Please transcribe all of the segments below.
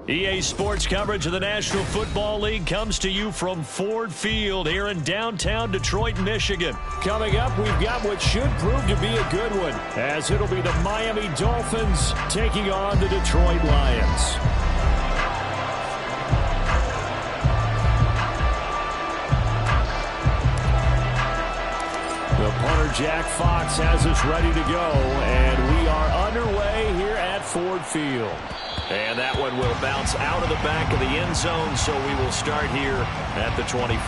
EA Sports coverage of the National Football League comes to you from Ford Field here in downtown Detroit, Michigan. Coming up, we've got what should prove to be a good one, as it'll be the Miami Dolphins taking on the Detroit Lions. The punter, Jack Fox, has us ready to go, and we are underway here at Ford Field. And that one will bounce out of the back of the end zone, so we will start here at the 25.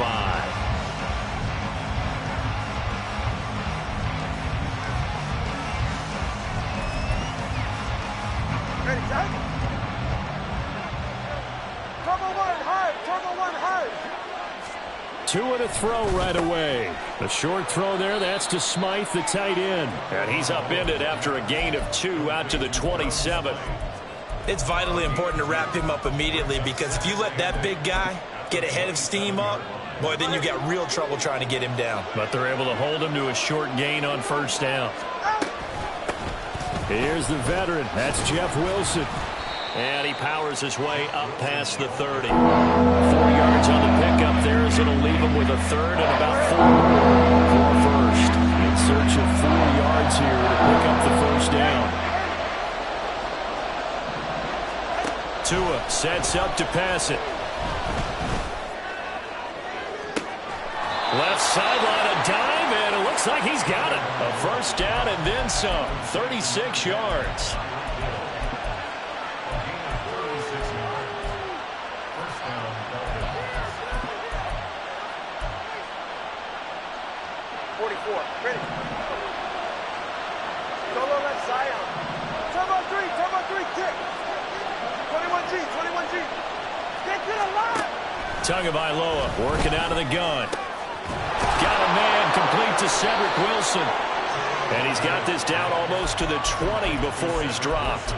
Ready, Jack? Turbo one hard, turbo one hard. Two and a throw right away. The short throw there, that's to Smythe, the tight end. And he's upended after a gain of 2 out to the 27. It's vitally important to wrap him up immediately, because if you let that big guy get ahead of steam up, boy, then you've got real trouble trying to get him down. But they're able to hold him to a short gain on first down. Here's the veteran. That's Jeff Wilson. And he powers his way up past the 30. 4 yards on the pickup there, as it'll leave him with a third and about 4 for first. In search of 4 yards here to pick up the first down. Tua sets up to pass it. Left sideline, a dive, and it looks like he's got it. A first down and then some. 36 yards. Ready. Solo left Zion. Turbo 3, kick. 21G. Get to the line. Tagovailoa working out of the gun. Got a man complete to Cedric Wilson. And he's got this down almost to the 20 before he's dropped.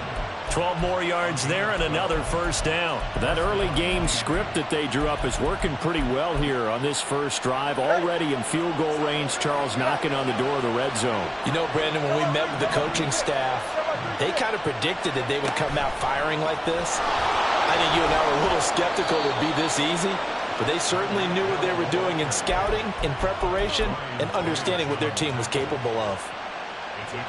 12 more yards there and another first down. That early game script that they drew up is working pretty well here on this first drive. Already in field goal range, Charles, knocking on the door of the red zone. You know, Brandon, when we met with the coaching staff, they kind of predicted that they would come out firing like this. I think you and I were a little skeptical it would be this easy, but they certainly knew what they were doing in scouting, in preparation, and understanding what their team was capable of.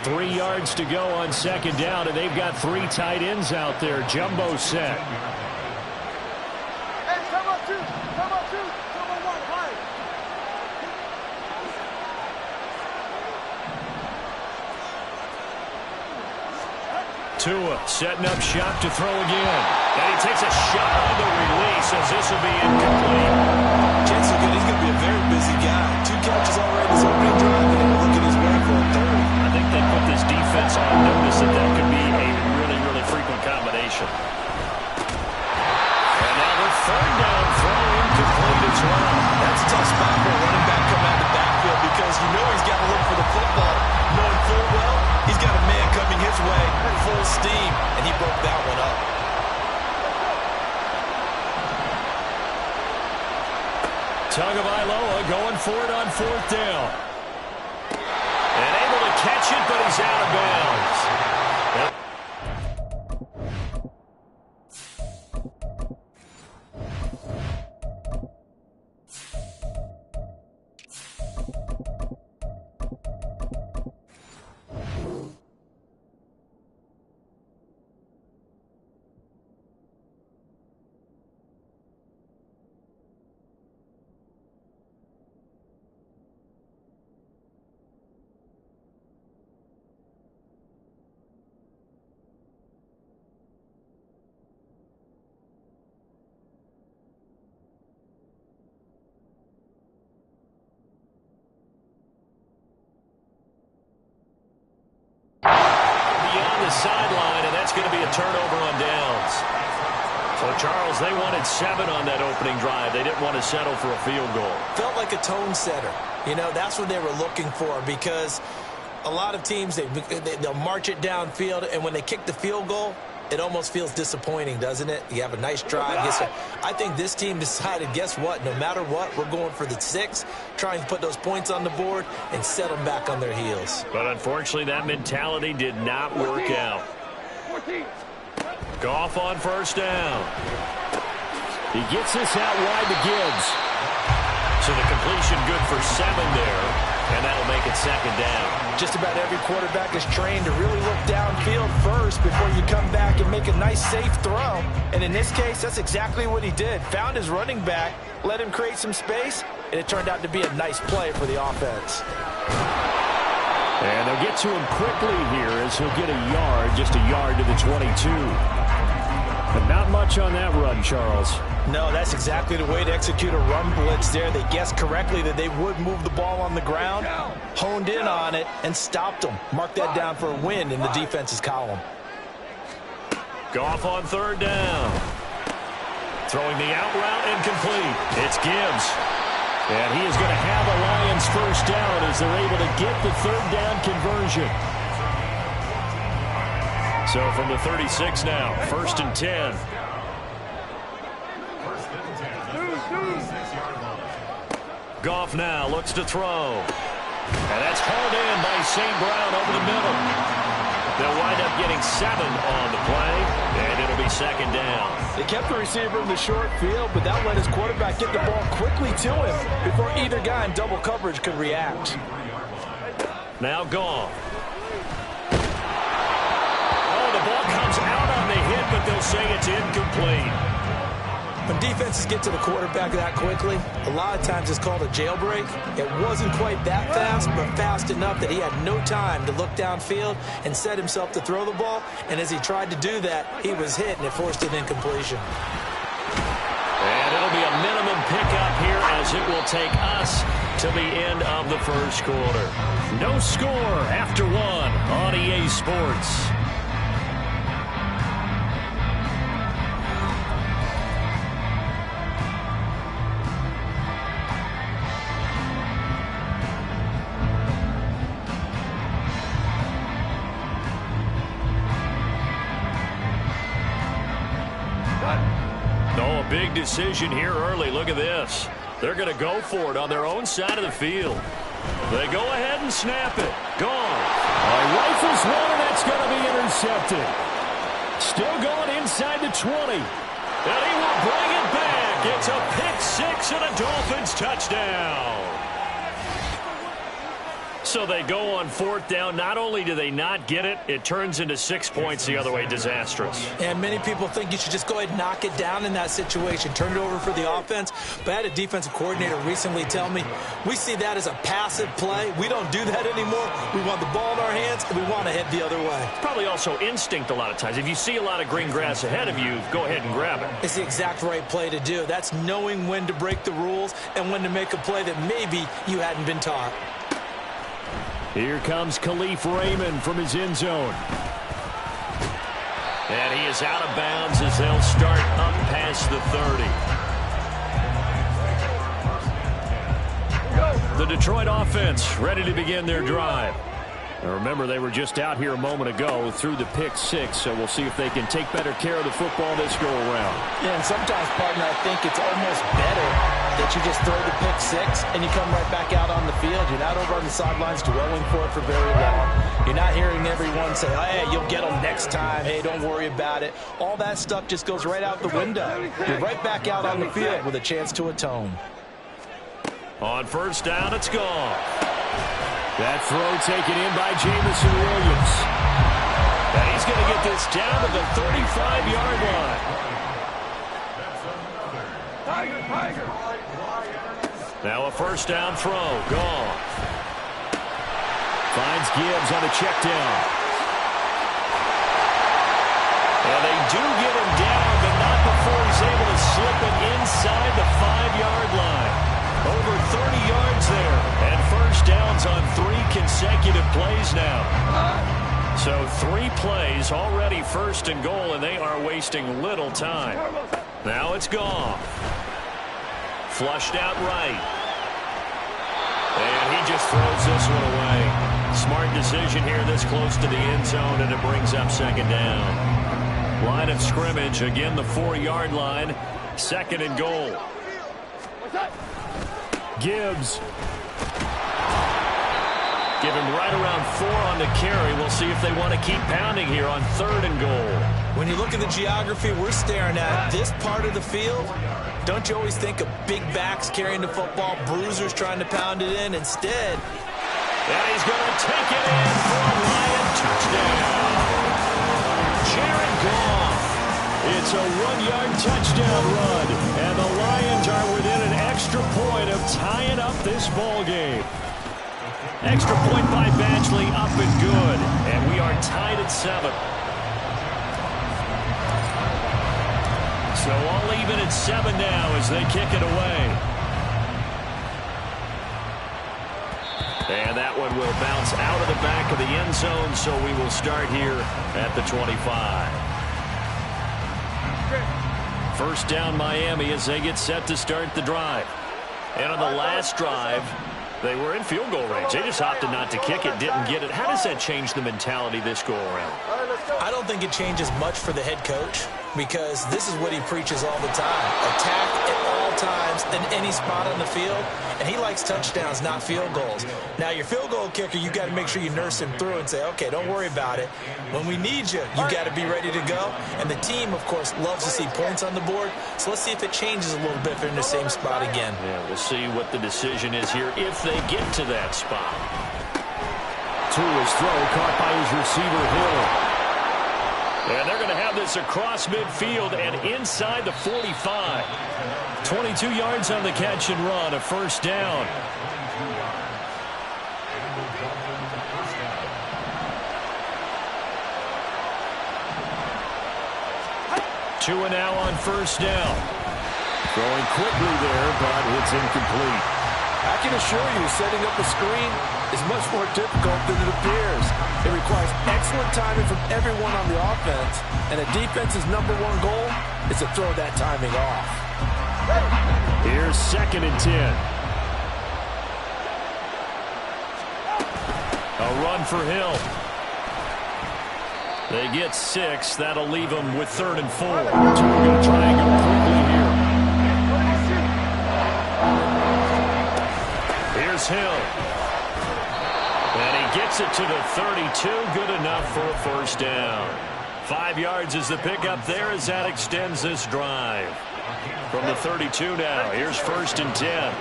3 yards to go on second down, and they've got 3 tight ends out there. Jumbo set. Hey, turbo 2, turbo 1, hard. Tua setting up shot to throw again. And he takes a shot on the release as this will be incomplete. Jensen, he's going to be a very busy guy. 2 catches already his opening drive, and look at his work for a third. I think they put this defense on notice that that could be a really, really frequent combination. And now the third down throw incomplete as well. That's a tough spot for a running back coming out of the backfield, because you know he's got to look for the football, knowing full well he's got a man coming his way full steam, and he broke that one up. Tagovailoa going for it on fourth down. And able to catch it, but he's out of bounds. The sideline, and that's going to be a turnover on downs. So, Charles, they wanted 7 on that opening drive. They didn't want to settle for a field goal. Felt like a tone setter. You know, that's what they were looking for, because a lot of teams, they'll march it downfield, and when they kick the field goal, it almost feels disappointing, doesn't it? You have a nice drive. I think this team decided, guess what? No matter what, we're going for the 6, trying to put those points on the board and set them back on their heels. But unfortunately, that mentality did not work out. 14. Goff on first down. He gets this out wide to Gibbs. So the completion good for 7 there, and that'll make it second down. Just about every quarterback is trained to really look downfield first before you come back and make a nice, safe throw. And in this case, that's exactly what he did. Found his running back, let him create some space, and it turned out to be a nice play for the offense. And they'll get to him quickly here as he'll get a yard, just a yard to the 22. But not much on that run, Charles. No, that's exactly the way to execute a run blitz there. They guessed correctly that they would move the ball on the ground, honed in on it, and stopped them. Mark that down for a win in the defense's column. Goff on third down. Throwing the out route incomplete. It's Gibbs. And he is going to have a Lions first down as they're able to get the third down conversion. So from the 36 now, 1st and 10. Goff now looks to throw. And that's hauled in by St. Brown over the middle. They'll wind up getting 7 on the play, and it'll be second down. They kept the receiver in the short field, but that let his quarterback get the ball quickly to him before either guy in double coverage could react. Now Goff. Oh, the ball comes out on the hit, but they'll say it's incomplete. When defenses get to the quarterback that quickly, a lot of times it's called a jailbreak. It wasn't quite that fast, but fast enough that he had no time to look downfield and set himself to throw the ball. And as he tried to do that, he was hit, and it forced an incompletion. And it'll be a minimum pickup here as it will take us to the end of the first quarter. No score after 1 on EA Sports. Big decision here early. Look at this. They're going to go for it on their own side of the field. They go ahead and snap it. Gone. Rifles one, and that's going to be intercepted. Still going inside the 20. And he will bring it back. It's a pick 6 and a Dolphins touchdown. So they go on 4th down. Not only do they not get it, it turns into 6 points the other way. Disastrous. And many people think you should just go ahead and knock it down in that situation. Turn it over for the offense. But I had a defensive coordinator recently tell me, we see that as a passive play. We don't do that anymore. We want the ball in our hands, and we want to head the other way. It's probably also instinct a lot of times. If you see a lot of green grass ahead of you, go ahead and grab it. It's the exact right play to do. That's knowing when to break the rules and when to make a play that maybe you hadn't been taught. Here comes Khalif Raymond from his end zone. And he is out of bounds as they'll start up past the 30. The Detroit offense ready to begin their drive. Now remember, they were just out here a moment ago through the pick 6, so we'll see if they can take better care of the football this go-around. Yeah, and sometimes, partner, I think it's almost better that you just throw the pick 6 and you come right back out on the field. You're not over on the sidelines dwelling for it for very long. You're not hearing everyone say, oh, hey, you'll get them next time. Hey, don't worry about it. All that stuff just goes right out the window. You're right back out on the field with a chance to atone. On first down, it's gone. That throw taken in by Jameson Williams. And he's going to get this down to the 35-yard line. Tiger. Now a first down throw. Gone. Finds Gibbs on a check down. And they do get him down, but not before he's able to slip it inside the 5-yard line. Over 30 yards there. And first downs on 3 consecutive plays now. So 3 plays already first and goal, and they are wasting little time. Now it's gone. Flushed out right. And he just throws this one away. Smart decision here this close to the end zone, and it brings up second down. Line of scrimmage, again the 4-yard line. Second and goal. Give him right around 4 on the carry. We'll see if they want to keep pounding here on 3rd and goal. When you look at the geography we're staring at, this part of the field, don't you always think of big backs carrying the football, bruisers trying to pound it in? Instead, and he's going to take it in for a Lion touchdown. Jared Goff. It's a 1-yard touchdown run, and the Lions are within an extra point of tying up this ball game. Extra point by Badgley, up and good, and we are tied at 7. So all even at 7 now as they kick it away. And that one will bounce out of the back of the end zone, so we will start here at the 25. First down Miami as they get set to start the drive. And on the last drive, they were in field goal range. They just opted not to kick it, didn't get it. How does that change the mentality this go around? I don't think it changes much for the head coach because this is what he preaches all the time. Attack at all times in any spot on the field, and he likes touchdowns, not field goals. Now, your field goal kicker, you got to make sure you nurse him through and say, okay, don't worry about it. When we need you, you got to be ready to go. And the team, of course, loves to see points on the board. So let's see if it changes a little bit if they're in the same spot again. Yeah, we'll see what the decision is here if they get to that spot. To his throw, caught by his receiver, Hill. And they're going to have this across midfield and inside the 45. 22 yards on the catch and run, a first down. Tua now on first down. Throwing quickly there, but it's incomplete. I can assure you, setting up a screen is much more difficult than it appears. It requires excellent timing from everyone on the offense, and a defense's #1 goal is to throw that timing off. Here's 2nd and 10. A run for Hill. They get 6. That'll leave them with 3rd and 4. We're going to try and go quickly here. Here's Hill. And he gets it to the 32. Good enough for a first down. 5 yards is the pickup there as that extends this drive. From the 32 now, here's 1st and 10.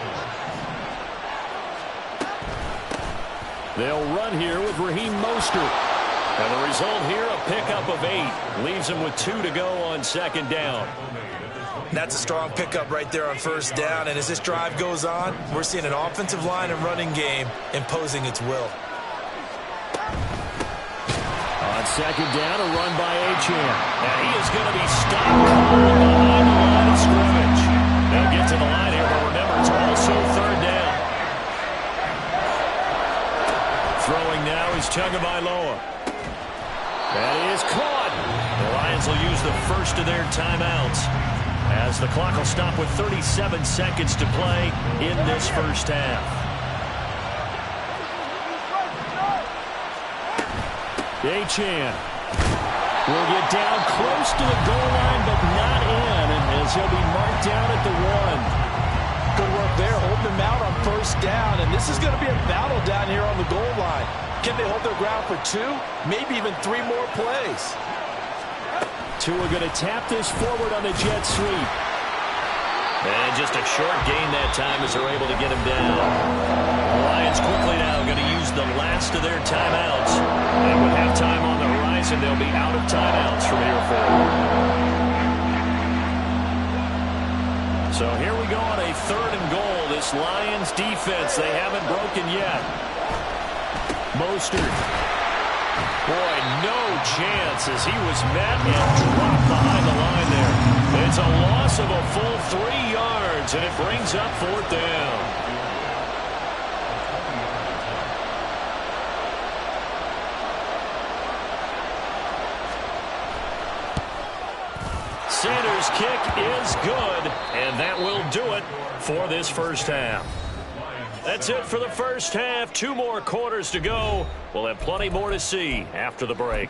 They'll run here with Raheem Mostert. And the result here, a pickup of 8. Leaves them with 2 to go on 2nd down. That's a strong pickup right there on first down. And as this drive goes on, we're seeing an offensive line and running game imposing its will. On 2nd down, a run by Achane. And he is going to be stopped behind the line of scrimmage. They'll get to the line here, but remember, it's also 3rd down. Throwing now is Tagovailoa. That is caught. The Lions will use the first of their timeouts as the clock will stop with 37 seconds to play in this first half. Achane will get down close to the goal line, but not in, as he'll be marked down at the 1. Good work there, holding them out on first down, and this is going to be a battle down here on the goal line. Can they hold their ground for 2, maybe even 3 more plays? Tua going to tap this forward on the jet sweep. And just a short gain that time as they're able to get him down. The Lions quickly now going to use the last of their timeouts. And with halftime on the horizon, they'll be out of timeouts from here forward. So here we go on a 3rd and goal. This Lions defense, they haven't broken yet. Mostert. Boy, no chance as he was met and dropped behind the line there. It's a loss of a full 3 yards, and it brings up 4th down. Sanders' kick is good, and that will do it for this first half. That's it for the first half. 2 more quarters to go. We'll have plenty more to see after the break.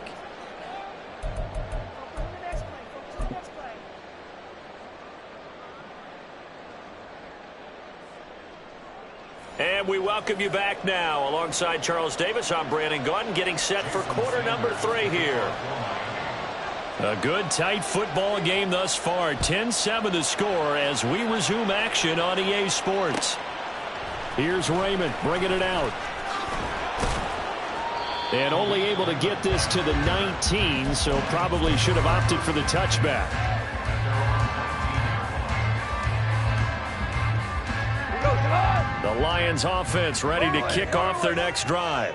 And we welcome you back now. Alongside Charles Davis, I'm Brandon Gaudin, getting set for quarter number 3 here. A good, tight football game thus far. 10-7 the score as we resume action on EA Sports. Here's Raymond bringing it out. And only able to get this to the 19, so probably should have opted for the touchback. The Lions offense ready to kick off their next drive.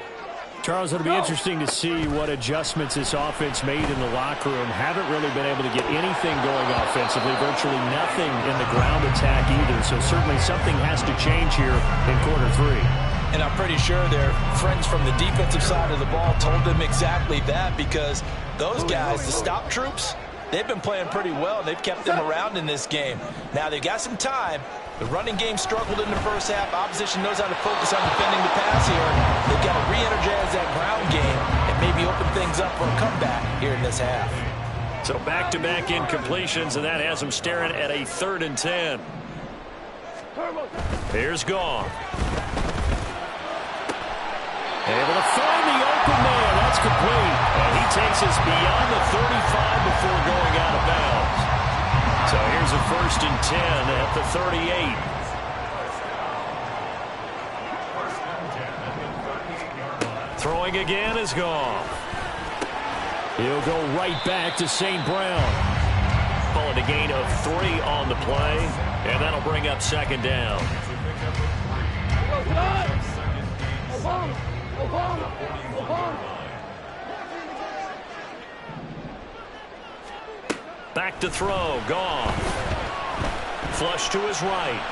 Charles, it'll be interesting to see what adjustments this offense made in the locker room. Haven't really been able to get anything going offensively, virtually nothing in the ground attack either. So certainly something has to change here in quarter 3. And I'm pretty sure their friends from the defensive side of the ball told them exactly that, because those guys, the stop troops, they've been playing pretty well. They've kept them around in this game. Now they've got some time. The running game struggled in the first half. Opposition knows how to focus on defending the pass here. They've got to re-energize that ground game and maybe open things up for a comeback here in this half. So back-to-back incompletions, and that has them staring at a 3rd and 10. Here's Goff. Able to find the open man. That's complete. And he takes us beyond the 35 before going out of bounds. So here's a 1st and 10 at the 38. Throwing again is Goff. He'll go right back to St. Brown. Followed a gain of 3 on the play, and that'll bring up 2nd down. Back to throw, Goff. Flush to his right.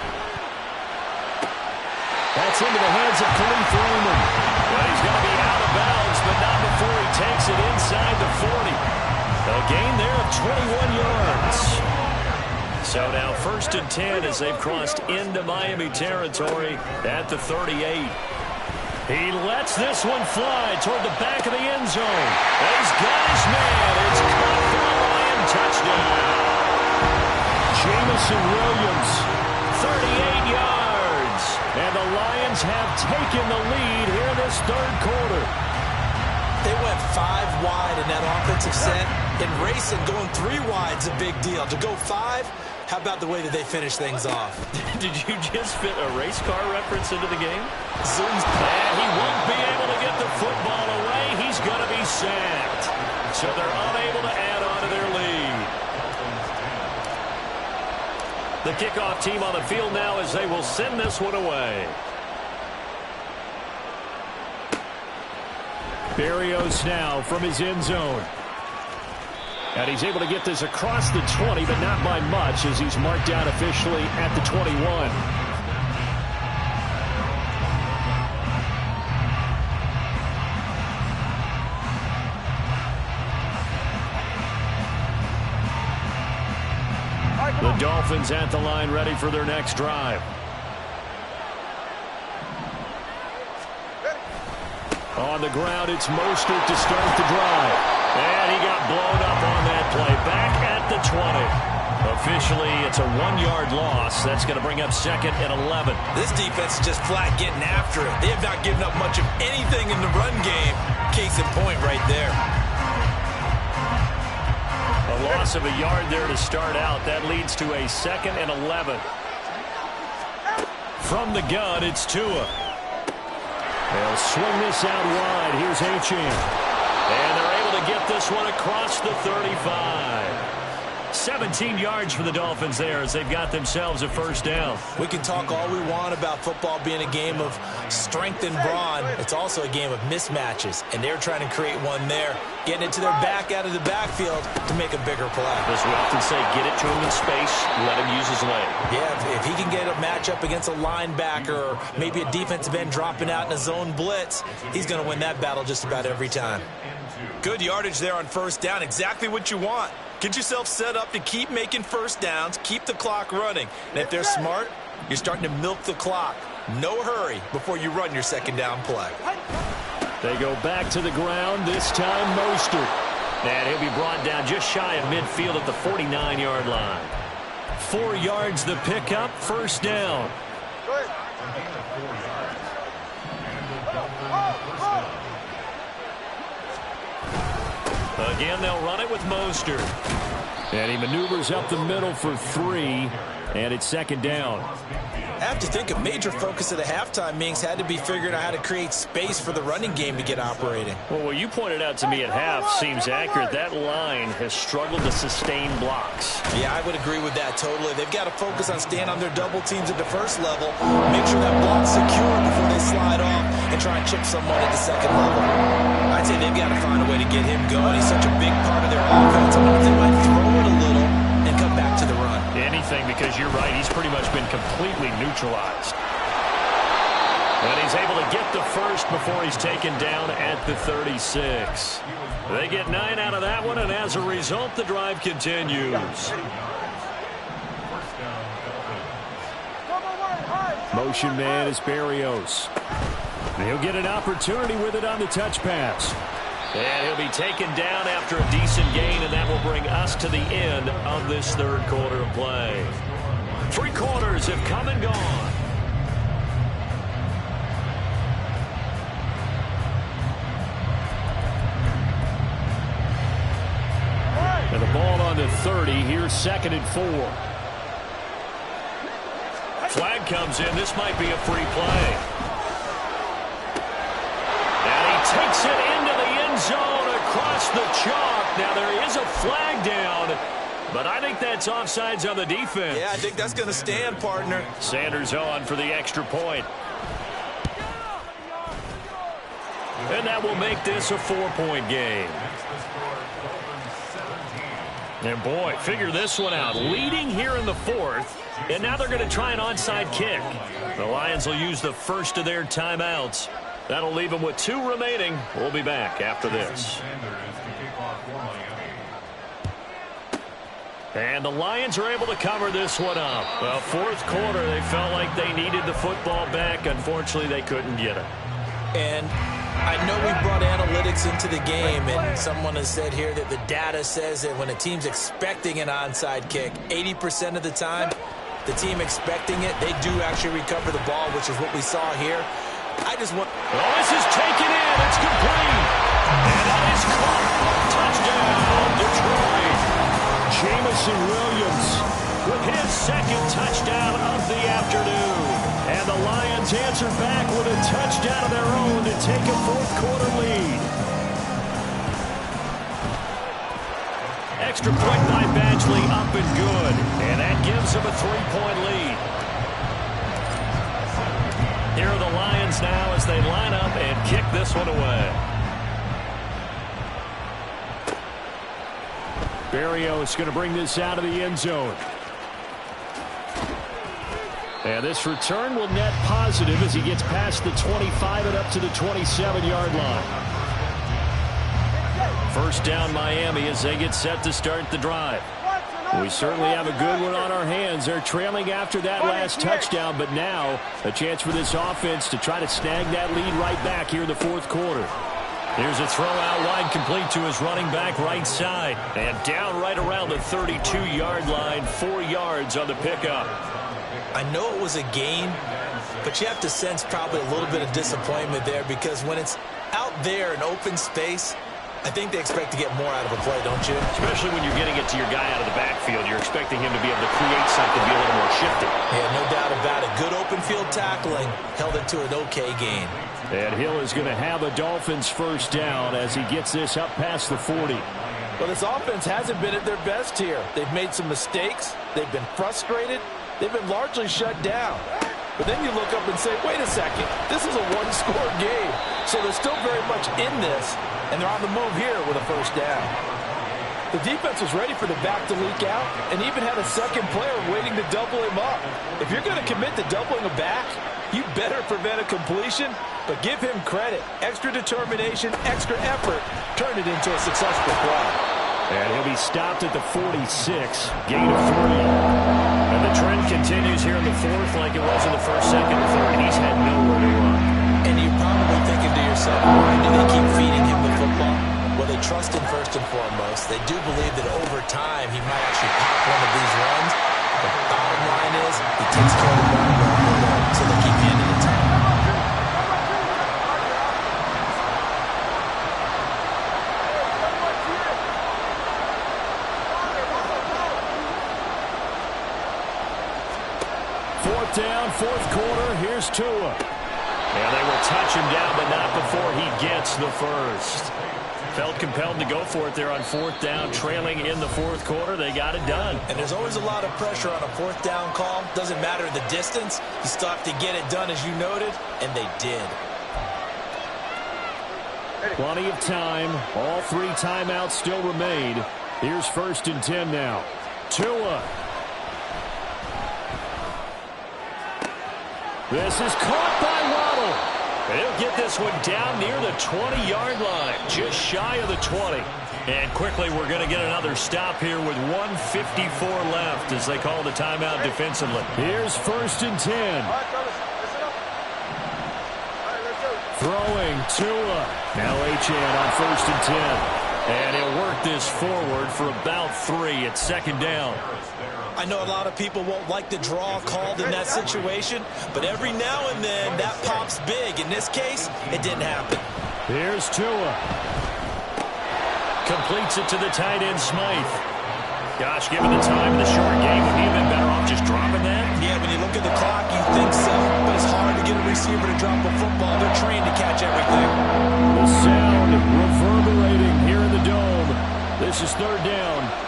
That's into the hands of Khalif Raymond. Well, he's going to be out of bounds, but not before he takes it inside the 40. A gain there of 21 yards. So now 1st and 10 as they've crossed into Miami territory at the 38. He lets this one fly toward the back of the end zone. And he's got his man. It's caught for a Lion touchdown. Jameson Williams, 38 yards. And the Lions have taken the lead here in this 3rd quarter. They went 5 wide in that offensive set. In racing, going 3 wide's a big deal. To go 5, how about the way that they finish things off? Did you just fit a race car reference into the game? Zooms. And he won't be able to get the football away. He's going to be sacked. So they're unable to add on to their lead. The kickoff team on the field now as they will send this one away. Berrios now from his end zone. And he's able to get this across the 20, but not by much as he's marked down officially at the 21. The Dolphins at the line ready for their next drive. On the ground, it's Mostert to start the drive. And he got blown up on that play. Back at the 20. Officially, it's a 1-yard loss. That's going to bring up 2nd and 11. This defense is just flat getting after it. They have not given up much of anything in the run game. Case in point right there. A loss of a yard there to start out. That leads to a 2nd and 11. From the gun, it's Tua. They'll swing this out wide. Here's Achane. And they're able to get this one across the 35. 17 yards for the Dolphins there as they've got themselves a 1st down. We can talk all we want about football being a game of strength and brawn. It's also a game of mismatches, and they're trying to create one there, getting it to their back out of the backfield to make a bigger play. As we often say, get it to him in space, let him use his leg. Yeah, if he can get a matchup against a linebacker or maybe a defensive end dropping out in a zone blitz, he's going to win that battle just about every time. Good yardage there on 1st down, exactly what you want. Get yourself set up to keep making 1st downs, keep the clock running. And if they're smart, you're starting to milk the clock. No hurry before you run your 2nd down play. They go back to the ground, this time Mostert. And he'll be brought down just shy of midfield at the 49-yard line. 4 yards the pickup, 1st down. Go ahead. Again, they'll run it with Mostert. And he maneuvers up the middle for 3, and it's second down. I have to think a major focus of the halftime meetings had to be figuring out how to create space for the running game to get operating. Well, what you pointed out to me at half seems accurate. That line has struggled to sustain blocks. Yeah, I would agree with that totally. They've got to focus on staying on their double teams at the first level, make sure that block's secure before they slide off and try and chip someone at the second level. I'd say they've got to find a way to get him going. He's such a big part of their offense. I wonder if they might throw it a little and come back to the run. Anything, because you're right, he's pretty much been completely neutralized. And he's able to get the first before he's taken down at the 36. They get 9 out of that one, and as a result, the drive continues. Motion man is Berrios. He'll get an opportunity with it on the touch pass. And he'll be taken down after a decent gain, and that will bring us to the end of this third quarter of play. 3 quarters have come and gone. And the ball on the 30. Here's 2nd and 4. Flag comes in. This might be a free play. And he takes it into the end zone across the chalk. Now there is a flag down, but I think that's offsides on the defense. Yeah, I think that's going to stand, partner. Sanders on for the extra point. And that will make this a 4-point game. And boy, figure this one out. Leading here in the 4th, and now they're going to try an onside kick. The Lions will use the first of their timeouts. That'll leave them with 2 remaining. We'll be back after this. And the Lions are able to cover this one up. Well, 4th quarter, they felt like they needed the football back. Unfortunately, they couldn't get it. And I know we brought analytics into the game, and someone has said here that the data says that when a team's expecting an onside kick, 80% of the time, the team expecting it, they do actually recover the ball, which is what we saw here. I just want... Oh, this is taken in. It's complete. And that is caught. Touchdown, Detroit. Jameson Williams with his 2nd touchdown of the afternoon. And the Lions answer back with a touchdown of their own to take a 4th quarter lead. Extra point by Badgley up and good. And that gives them a 3-point lead. Here are the Lions now as they line up and kick this one away. Berrios going to bring this out of the end zone. And this return will net positive as he gets past the 25 and up to the 27-yard line. First down Miami as they get set to start the drive. We certainly have a good one on our hands. They're trailing after that last touchdown, but now a chance for this offense to try to snag that lead right back here in the 4th quarter. Here's a throw out wide, complete to his running back right side. And down right around the 32-yard line, 4 yards on the pickup. I know it was a gain, but you have to sense probably a little bit of disappointment there, because when it's out there in open space, I think they expect to get more out of a play, don't you? Especially when you're getting it to your guy out of the backfield. You're expecting him to be able to create something, be a little more shifty. Yeah, no doubt about it. Good open field tackling held it to an okay gain. And Hill is going to have a Dolphins first down as he gets this up past the 40. Well, this offense hasn't been at their best here. They've made some mistakes. They've been frustrated. They've been largely shut down. But then you look up and say, wait a second, this is a one-score game. So they're still very much in this, and they're on the move here with a first down. The defense was ready for the back to leak out and even had a second player waiting to double him up. If you're going to commit to doubling a back, you better prevent a completion, but give him credit. Extra determination, extra effort, turned it into a successful play. And he'll be stopped at the 46, gain of 3. And the trend continues here in the 4th like it was in the 1st, 2nd, and 3rd. He's had nowhere to run. And you're probably thinking to yourself, why do they keep feeding him the football? Well, they trust him first and foremost. They do believe that over time he might actually pop one of these runs. The bottom line is he takes care of the ball well. quarter. Here's Tua. And they will touch him down, but not before he gets the first. Felt compelled to go for it there on fourth down, trailing in the fourth quarter. They got it done. And there's always a lot of pressure on a fourth down call. Doesn't matter the distance. You still have to get it done, as you noted, and they did. Plenty of time. All 3 timeouts still remain. Here's 1st and 10 now. Tua. This is caught by Waddle. He'll get this one down near the 20-yard line, just shy of the 20. And quickly, we're going to get another stop here with 1:54 left as they call the timeout defensively. Here's 1st and 10. All right, fellas, listen up. All right, let's go. Throwing Tua. Now Achane on 1st and 10. And he'll work this forward for about 3 at 2nd down. I know a lot of people won't like the draw called in that situation, but every now and then that pops big. In this case, it didn't happen. Here's Tua. Completes it to the tight end, Smythe. Gosh, given the time of the short game, would he have been better off just dropping that? Yeah, when you look at the clock, you think so, but it's hard to get a receiver to drop a football. They're trained to catch everything. The sound reverberating here in the dome. This is 3rd down.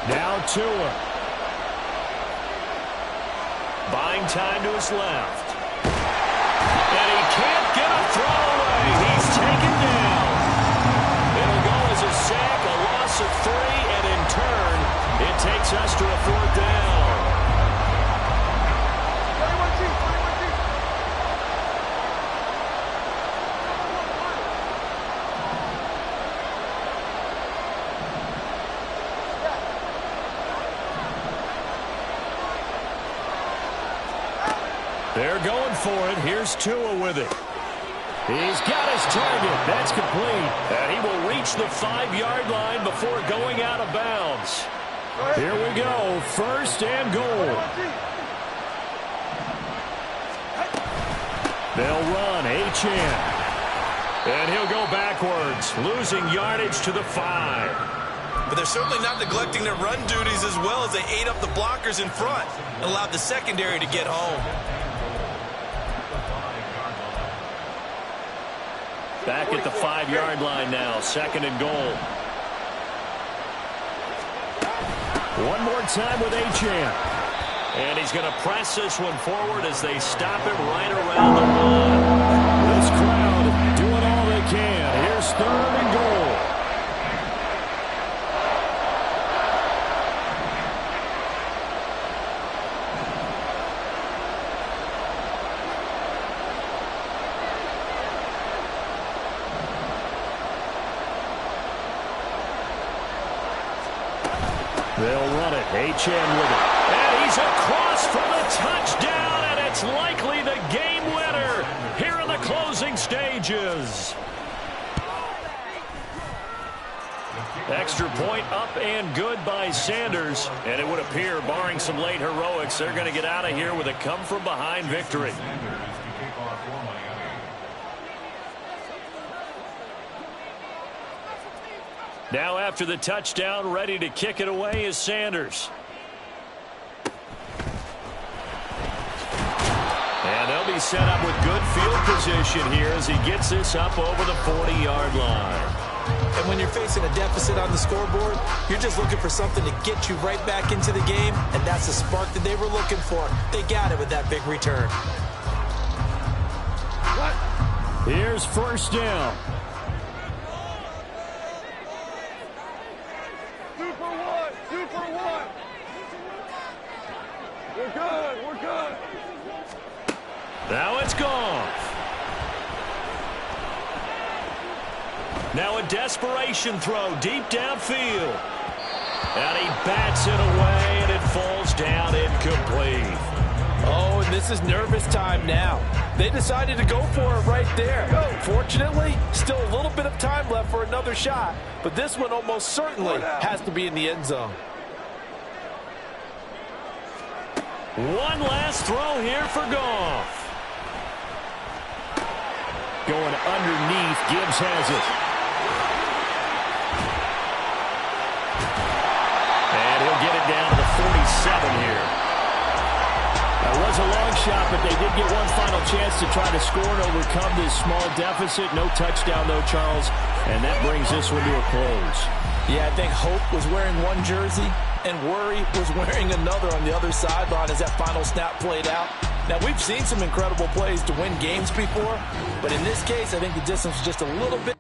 Now Tua. Buying time to his left. And he can't get a throw away. He's taken down. It'll go as a sack, a loss of 3, and in turn, it takes us to a 4th down. 21 deep, 21 deep. They're going for it. Here's Tua with it. He's got his target. That's complete. And he will reach the 5-yard line before going out of bounds. Here we go. 1st and goal. They'll run. Achane. And he'll go backwards, losing yardage to the 5. But they're certainly not neglecting their run duties as well as they ate up the blockers in front and allowed the secondary to get home. Back at the 5-yard line now, 2nd and goal. One more time with Achane. And he's going to press this one forward as they stop him right around the line. This crowd doing all they can. Here's 3rd and goal. They'll run it. Achane with it. And he's across for the touchdown, and it's likely the game winner here in the closing stages. Extra point up and good by Sanders. And it would appear, barring some late heroics, they're going to get out of here with a come-from-behind victory. Now after the touchdown, ready to kick it away is Sanders. And they'll be set up with good field position here as he gets this up over the 40-yard line. And when you're facing a deficit on the scoreboard, you're just looking for something to get you right back into the game, and that's the spark that they were looking for. They got it with that big return. Here's 1st down. 2 for 1, 2 for 1. We're good, we're good. Now it's gone. Now a desperation throw deep downfield. And he bats it away, and it falls down incomplete. Oh, and this is nervous time now. They decided to go for it right there. Fortunately, still a little bit of time left for another shot, but this one almost certainly has to be in the end zone. One last throw here for Goff. Going underneath, Gibbs has it. And he'll get it down to the 47 here. shot, but they did get one final chance to try to score and overcome this small deficit. No touchdown, though, Charles, and that brings this one to a close. Yeah, I think hope was wearing one jersey and worry was wearing another on the other sideline as that final snap played out. Now, we've seen some incredible plays to win games before, but in this case, I think the distance was just a little bit.